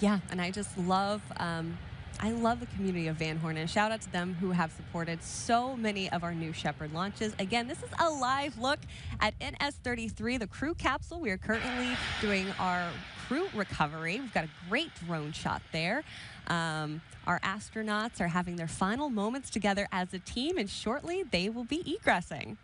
Yeah, and I love the community of Van Horn, and shout out to them who have supported so many of our new Shepard launches. Again, this is a live look at NS-33, the crew capsule. We are currently doing our crew recovery. We've got a great drone shot there. Our astronauts are having their final moments together as a team, and shortly they will be egressing.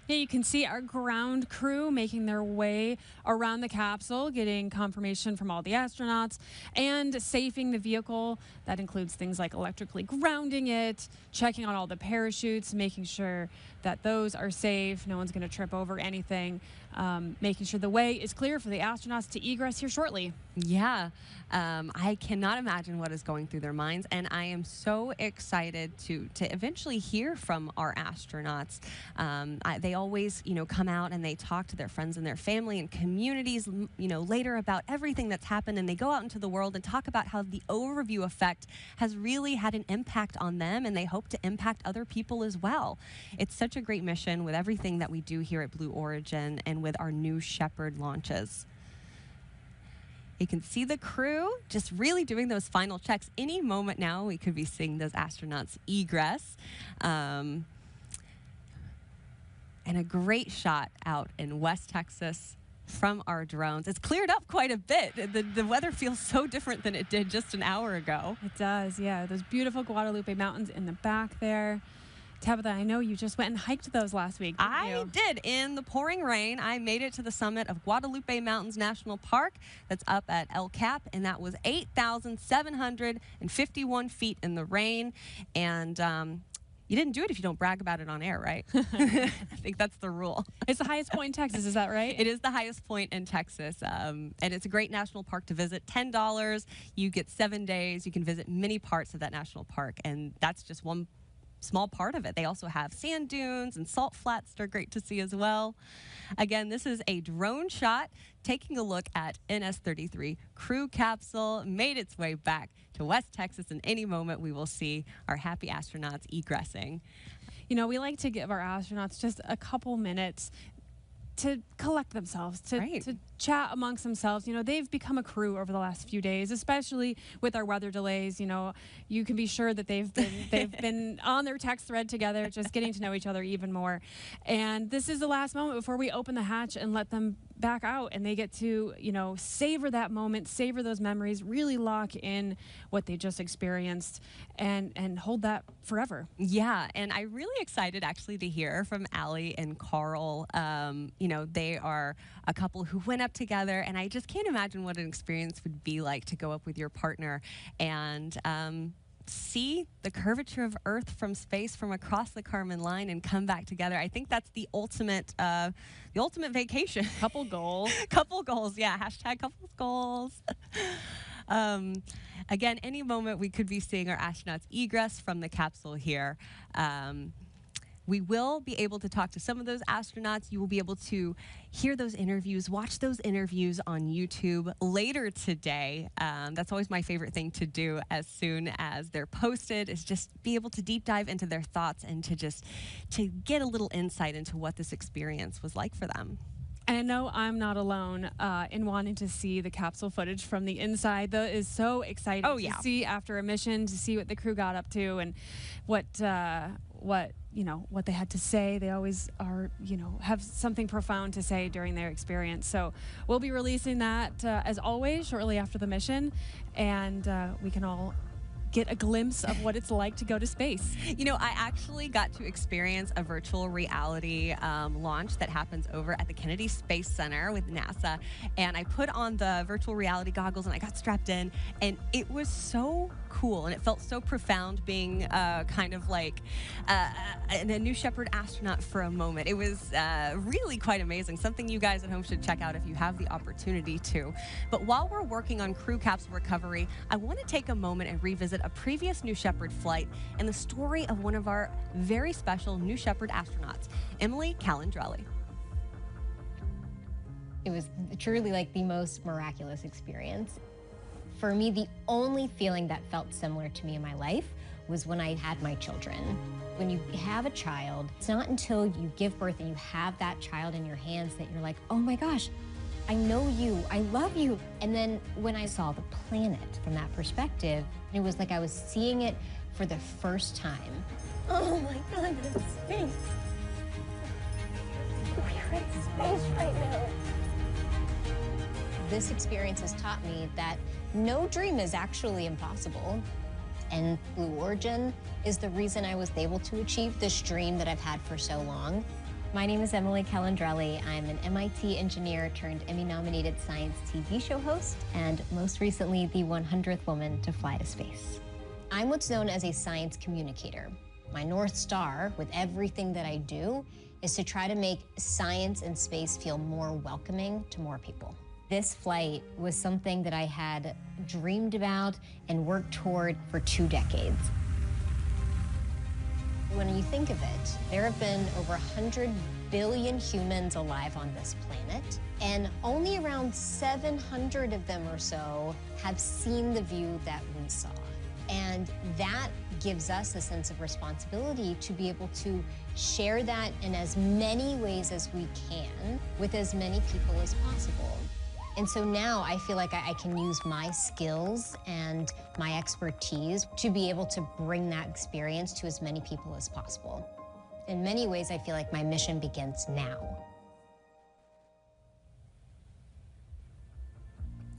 Yeah, you can see our ground crew making their way around the capsule, getting confirmation from all the astronauts, and safing the vehicle. That includes things like electrically grounding it, checking on all the parachutes, making sure that those are safe, no one's going to trip over anything, making sure the way is clear for the astronauts to egress here shortly. Yeah, I cannot imagine what is going through their minds, and I am so excited to eventually hear from our astronauts. They always, come out and they talk to their friends and their family and communities, later about everything that's happened, and they go out into the world and talk about how the overview effect has really had an impact on them, and they hope to impact other people as well. It's such a great mission with everything that we do here at Blue Origin and with our new Shepard launches. You can see the crew just really doing those final checks. Any moment now, we could be seeing those astronauts egress. And a great shot out in West Texas from our drones. It's cleared up quite a bit. The weather feels so different than it did just an hour ago. It does, yeah. Those beautiful Guadalupe Mountains in the back there. Tabitha, I know you just went and hiked those last week, didn't you? I did. In the pouring rain, I made it to the summit of Guadalupe Mountains National Park. That's up at El Cap, and that was 8,751 feet in the rain. And you didn't do it if you don't brag about it on air, right? I think that's the rule. It's the highest point in Texas, is that right? It is the highest point in Texas, and it's a great national park to visit. $10, you get 7 days. You can visit many parts of that national park, and that's just one small part of it. They also have sand dunes and salt flats that are great to see as well. Again, this is a drone shot taking a look at NS-33 crew capsule, made its way back to West Texas, and any moment we will see our happy astronauts egressing. We like to give our astronauts just a couple minutes to collect themselves, to chat amongst themselves. They've become a crew over the last few days, especially with our weather delays. You can be sure that they've been on their text thread together, just getting to know each other even more. And this is the last moment before we open the hatch and let them back out, and they get to, savor that moment, savor those memories, really lock in what they just experienced and hold that forever. Yeah, and I'm really excited actually to hear from Allie and Carl. They are a couple who went up together, and I just can't imagine what an experience would be like to go up with your partner and see the curvature of Earth from space from across the Kármán line and come back together. I think that's the ultimate vacation. Couple goals. Couple goals, yeah. Hashtag couples goals. Again, any moment we could be seeing our astronauts egress from the capsule here. We will be able to talk to some of those astronauts. You will be able to hear those interviews, watch those interviews on YouTube later today. That's always my favorite thing to do as soon as they're posted, is just be able to deep dive into their thoughts and to get a little insight into what this experience was like for them. And I know I'm not alone in wanting to see the capsule footage from the inside. That is so exciting to see after a mission, to see what the crew got up to and what they had to say. They always are, have something profound to say during their experience. So we'll be releasing that as always shortly after the mission, and we can all get a glimpse of what it's like to go to space. I actually got to experience a virtual reality launch that happens over at the Kennedy Space Center with NASA, and I put on the virtual reality goggles and I got strapped in, and it was so cool, and it felt so profound being kind of like a new Shepard astronaut for a moment. It was really quite amazing, something you guys at home should check out if you have the opportunity to. But while we're working on crew capsule recovery, I want to take a moment and revisit a previous New Shepard flight and the story of one of our very special New Shepard astronauts, Emily Calandrelli. It was truly like the most miraculous experience. For me, the only feeling that felt similar to me in my life was when I had my children. When you have a child, it's not until you give birth and you have that child in your hands that you're like, oh my gosh, I know you, I love you. And then when I saw the planet from that perspective, it was like I was seeing it for the first time. Oh my God, it's space. We're in space right now. This experience has taught me that no dream is actually impossible. And Blue Origin is the reason I was able to achieve this dream that I've had for so long. My name is Emily Calandrelli. I'm an MIT engineer turned Emmy-nominated science TV show host, and most recently, the 100th woman to fly to space. I'm what's known as a science communicator. My North Star with everything that I do is to try to make science and space feel more welcoming to more people. This flight was something that I had dreamed about and worked toward for 2 decades. When you think of it, there have been over 100 billion humans alive on this planet, and only around 700 of them or so have seen the view that we saw. And that gives us a sense of responsibility to be able to share that in as many ways as we can with as many people as possible. And so now I feel like I can use my skills and my expertise to be able to bring that experience to as many people as possible. In many ways, I feel like my mission begins now.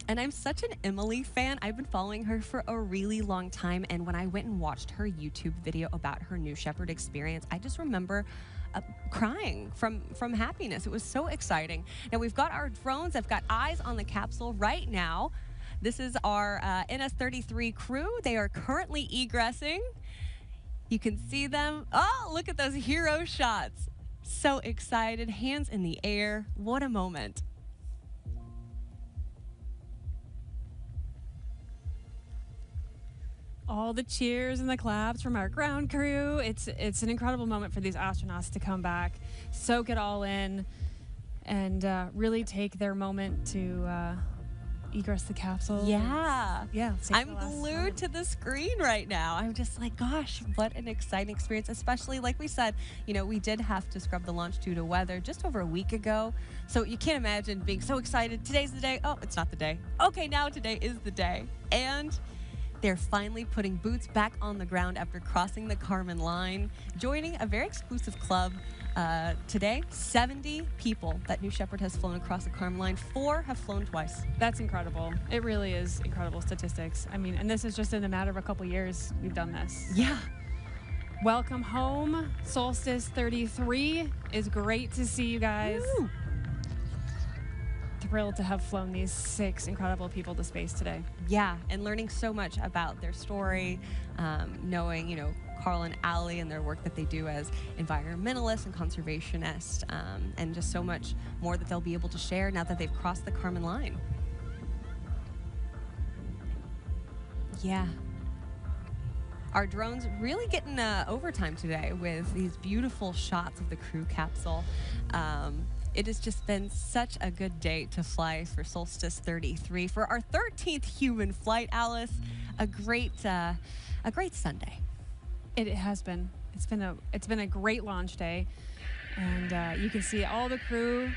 And I'm such an Emily fan. I've been following her for a really long time. And when I went and watched her YouTube video about her New Shepard experience, I just remember crying from happiness. It was so exciting. Now we've got our drones. I've got eyes on the capsule right now. This is our NS-33 crew. They are currently egressing. You can see them. Oh, look at those hero shots. So excited, hands in the air. What a moment. All the cheers and the claps from our ground crew. It's an incredible moment for these astronauts to come back, soak it all in, and really take their moment to egress the capsule. Yeah. Yeah. I'm glued to the screen right now. I'm just like, gosh, what an exciting experience, especially like we said, you know, we did have to scrub the launch due to weather just over a week ago. So you can't imagine being so excited. Today's the day. Oh, it's not the day. Okay, now today is the day. And they're finally putting boots back on the ground after crossing the Kármán line, joining a very exclusive club. Today, 70 people that New Shepard has flown across the Kármán line. 4 have flown twice. That's incredible. It really is incredible statistics. I mean, and this is just in a matter of a couple years we've done this. Yeah. Welcome home, Solstice 33. It's great to see you guys. Woo. Thrilled to have flown these 6 incredible people to space today. Yeah, and learning so much about their story, knowing, you know, Carl and Allie and their work that they do as environmentalists and conservationists, and just so much more that they'll be able to share now that they've crossed the Kármán line. Yeah. Our drones really getting overtime today with these beautiful shots of the crew capsule. It has just been such a good day to fly for Solstice 33 for our 13th human flight, Alice. A great Sunday. It has been. It's been a great launch day, and you can see all the crew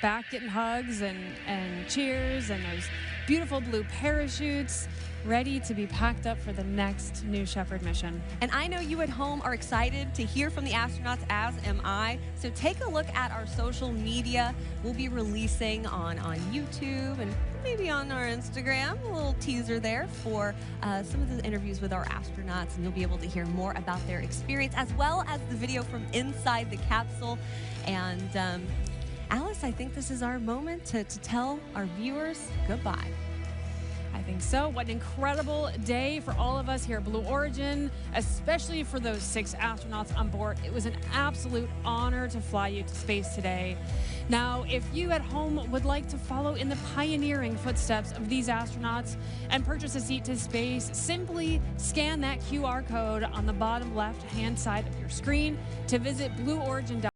back getting hugs and cheers, and those beautiful blue parachutes ready to be packed up for the next New Shepard mission. And I know you at home are excited to hear from the astronauts, as am I. So take a look at our social media. We'll be releasing on YouTube and maybe on our Instagram, a little teaser there for some of the interviews with our astronauts, and you'll be able to hear more about their experience, as well as the video from inside the capsule. And Alice, I think this is our moment to tell our viewers goodbye. I think so. What an incredible day for all of us here at Blue Origin, especially for those 6 astronauts on board. It was an absolute honor to fly you to space today. Now, if you at home would like to follow in the pioneering footsteps of these astronauts and purchase a seat to space, simply scan that QR code on the bottom left-hand side of your screen to visit blueorigin.com.